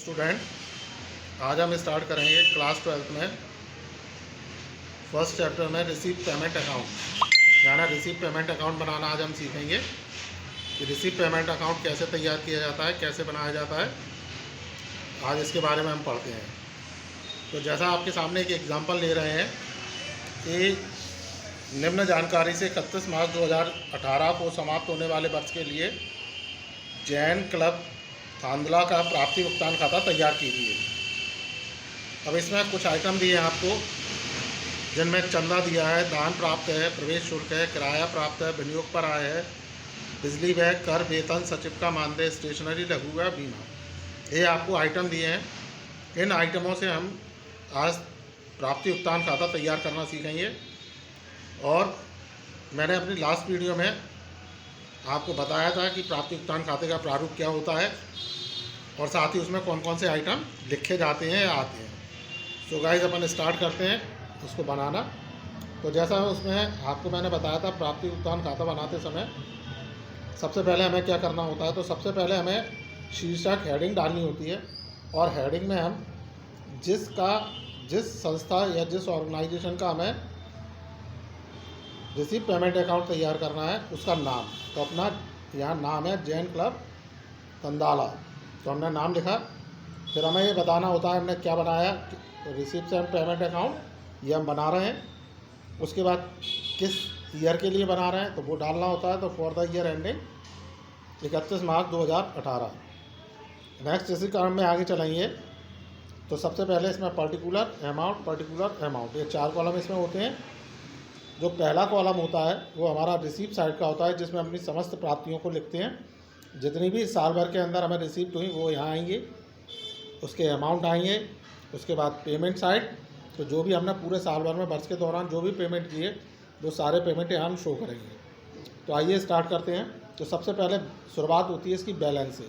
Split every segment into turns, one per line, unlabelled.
Student, आज हम start करेंगे क्लास 12 में फर्स्ट चैप्टर में रिसीव पेमेंट अकाउंट, यानी रिसीव पेमेंट अकाउंट बनाना आज हम सीखेंगे कि रिसीव पेमेंट अकाउंट कैसे तैयार किया जाता है, कैसे बनाया जाता है। आज इसके बारे में हम पढ़ते हैं। तो जैसा आपके सामने एक एग्जांपल ले रहे हैं कि निम्न जानकारी से 31 मार्च 2018 को समाप्त होने वाले वर्ष के लिए जैन क्लब थांदला का प्राप्ति भुगतान खाता तैयार कीजिए। अब इसमें कुछ आइटम दिए हैं आपको, जिनमें चंदा दिया है, दान प्राप्त है, प्रवेश शुल्क है, किराया प्राप्त है, विनियोग पर आय है, बिजली व्यय, कर, वेतन, सचिव का मानदेय, स्टेशनरी, लघु व्यय, बीमा, ये आपको आइटम दिए हैं। इन आइटमों से हम आज प्राप्ति भुगतान खाता तैयार करना सीखेंगे। और मैंने अपनी लास्ट वीडियो में आपको बताया था कि प्राप्ति भुगतान खाते का प्रारूप क्या होता है और साथ ही उसमें कौन कौन से आइटम लिखे जाते हैं या आते हैं। सो गाइस, अपन स्टार्ट करते हैं उसको बनाना। तो जैसा उसमें आपको मैंने बताया था, प्राप्ति भुगतान खाता बनाते समय सबसे पहले हमें क्या करना होता है। तो सबसे पहले हमें शीर्षक हेडिंग डालनी होती है और हेडिंग में हम जिस संस्था या जिस ऑर्गेनाइजेशन का हमें रिसीव पेमेंट अकाउंट तैयार करना है उसका नाम, तो अपना यहाँ नाम है जैन क्लब थांदला, तो हमने नाम लिखा। फिर हमें ये बताना होता है हमने क्या बनाया, रिसीव पेमेंट अकाउंट ये हम बना रहे हैं। उसके बाद किस ईयर के लिए बना रहे हैं तो वो डालना होता है। तो for the year ending 31 March 2018। Next इसी क्रम में आगे चलेंगे। तो सबसे पहले इसमें पर्टिकुलर अमाउंट, ये 4 कॉलम इसमें होते हैं। जो पहला कॉलम होता है वो हमारा रिसीव साइड का होता है, जिसमें अपनी समस्त प्राप्तियों को लिखते हैं। जितनी भी साल भर के अंदर हमें रिसीव्ड हुई वो यहाँ आएंगे, उसके अमाउंट आएंगे। उसके बाद पेमेंट साइड, तो जो भी हमने पूरे साल भर में वर्ष के दौरान जो भी पेमेंट किए वो सारे पेमेंट यहाँ हम शो करेंगे। तो आइए स्टार्ट करते हैं। तो सबसे पहले शुरुआत होती है इसकी बैलेंस से।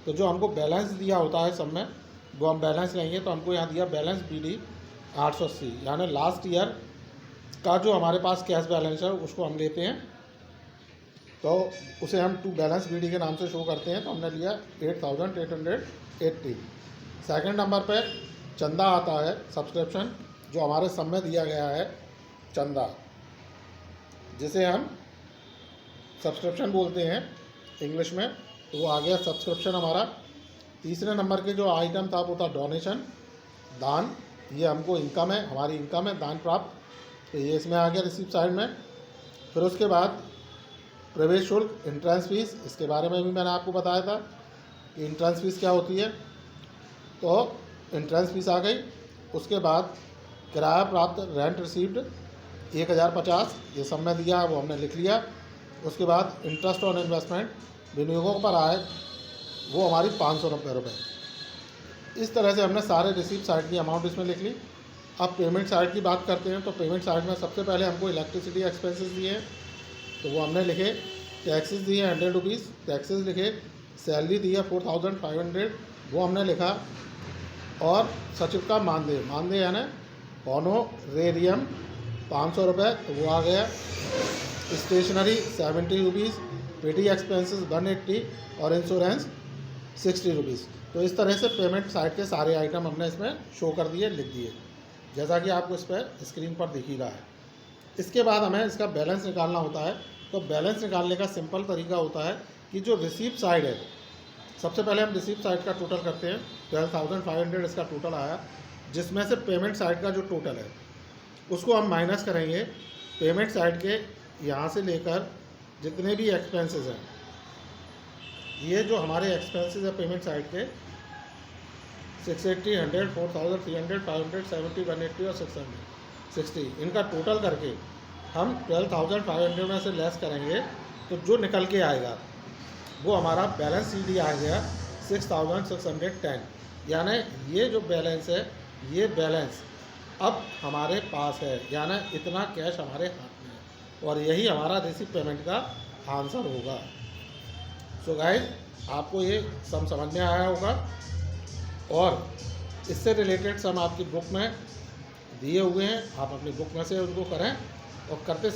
तो जो हमको बैलेंस दिया होता है सब में, वो हम बैलेंस लेंगे। तो हमको यहाँ दिया बैलेंस BD 880, यानी लास्ट ईयर का जो हमारे पास कैश बैलेंस है उसको हम लेते हैं। तो उसे हम टू बैलेंस BD के नाम से शो करते हैं। तो हमने लिया 8880। सेकंड नंबर पे चंदा आता है, सब्सक्रिप्शन, जो हमारे सब में दिया गया है चंदा, जिसे हम सब्सक्रिप्शन बोलते हैं इंग्लिश में। तो वो आ गया सब्सक्रिप्शन हमारा। तीसरे नंबर के जो आइटम था वो था डोनेशन, दान। ये हमको इनकम है, हमारी इनकम है दान प्राप्त, तो ये इसमें आ गया रिसीप्ट साइड में। फिर उसके बाद प्रवेश शुल्क, एंट्रेंस फीस, इसके बारे में भी मैंने आपको बताया था कि एंट्रेंस फीस क्या होती है। तो एंट्रेंस फीस आ गई। उसके बाद किराया प्राप्त, रेंट रिसीव्ड 1050, ये सब में दिया, वो हमने लिख लिया। उसके बाद इंटरेस्ट ऑन इन्वेस्टमेंट, विनियोगों पर आए, वो हमारी 590 रुपये। इस तरह से हमने सारे रिसीप्ट साइड की अमाउंट इसमें लिख ली। अब पेमेंट साइड की बात करते हैं। तो पेमेंट साइड में सबसे पहले हमको इलेक्ट्रिसिटी एक्सपेंसेस दिए हैं, तो वो हमने लिखे। टैक्सेस दिए 100 रुपीज़, टैक्सेस लिखे। सैलरी दी है 4500, वो हमने लिखा। और सचिव का मानदेय यानी ऑनोरेरियम 500 रुपये, तो वो आ गया। स्टेशनरी 70 रुपीज़, पेटी एक्सपेंसेस 180 और इंश्योरेंस 60 रुपीज़। तो इस तरह से पेमेंट साइड के सारे आइटम हमने इसमें शो कर दिए, लिख दिए, जैसा कि आपको इस पर स्क्रीन पर दिख ही रहा है। इसके बाद हमें इसका बैलेंस निकालना होता है। तो बैलेंस निकालने का सिंपल तरीका होता है कि जो रिसीप्ट साइड है, सबसे पहले हम रिसीप्ट साइड का टोटल करते हैं। 12,500 इसका टोटल आया, जिसमें से पेमेंट साइड का जो टोटल है उसको हम माइनस करेंगे पेमेंट साइड के यहाँ से लेकर जितने भी एक्सपेंसेस हैं। ये जो हमारे एक्सपेंसेस है पेमेंट साइड के 680, 100, 4300, 500, 70, 180 और 660, इनका टोटल करके हम 12,500 में से लेस करेंगे। तो जो निकल के आएगा वो हमारा बैलेंस CD आ गया 6610, यानी ये जो बैलेंस है, ये बैलेंस अब हमारे पास है, यानी इतना कैश हमारे हाथ में है, और यही हमारा रिसीव पेमेंट का आंसर होगा। सो गाइस, आपको ये सम समझ में आया होगा, और इससे रिलेटेड सम आपकी बुक में दिए हुए हैं, आप अपनी बुक में से उनको करें। और करते